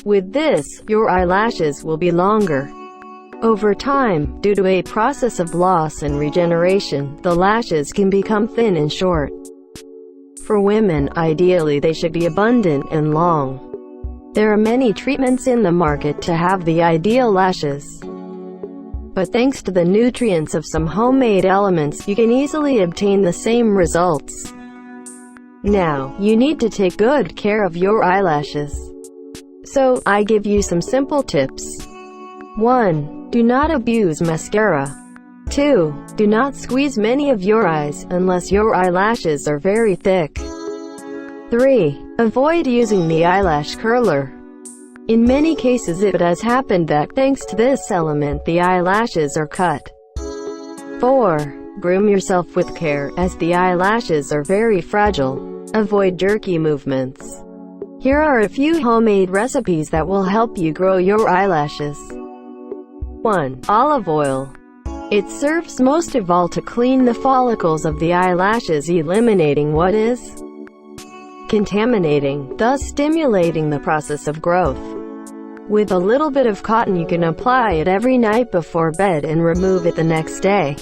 With this, your eyelashes will be longer. Over time, due to a process of loss and regeneration, the lashes can become thin and short. For women, ideally they should be abundant and long. There are many treatments in the market to have the ideal lashes. But thanks to the nutrients of some homemade elements, you can easily obtain the same results. Now, you need to take good care of your eyelashes. So, I give you some simple tips. 1. Do not abuse mascara. 2. Do not squeeze many of your eyes, unless your eyelashes are very thick. 3. Avoid using the eyelash curler. In many cases it has happened that thanks to this element the eyelashes are cut. 4. Groom yourself with care, as the eyelashes are very fragile. Avoid jerky movements. Here are a few homemade recipes that will help you grow your eyelashes. 1. Olive oil. It serves most of all to clean the follicles of the eyelashes, eliminating what is contaminating, thus stimulating the process of growth. With a little bit of cotton you can apply it every night before bed and remove it the next day.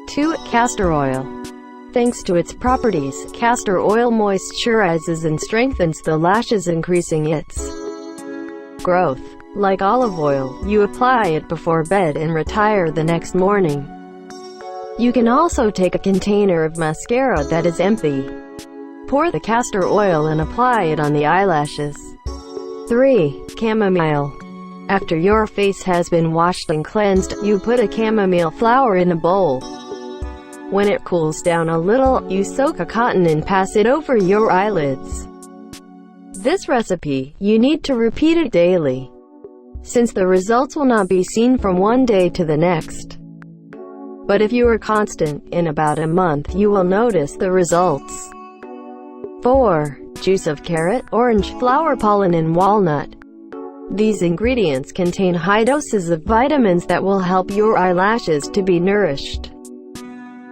2. Castor oil. Thanks to its properties, castor oil moisturizes and strengthens the lashes, increasing its growth. Like olive oil, you apply it before bed and retire the next morning. You can also take a container of mascara that is empty. Pour the castor oil and apply it on the eyelashes. 3. Chamomile. After your face has been washed and cleansed, you put a chamomile flower in a bowl. When it cools down a little, you soak a cotton and pass it over your eyelids. This recipe, you need to repeat it daily, since the results will not be seen from one day to the next. But if you are constant, in about a month you will notice the results. 4. Juice of carrot, orange, flower pollen and walnut. These ingredients contain high doses of vitamins that will help your eyelashes to be nourished.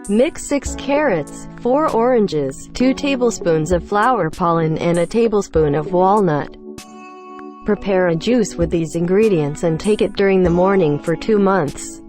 Mix 6 carrots, 4 oranges, 2 tablespoons of flower pollen and a tablespoon of walnut. Prepare a juice with these ingredients and take it during the morning for 2 months.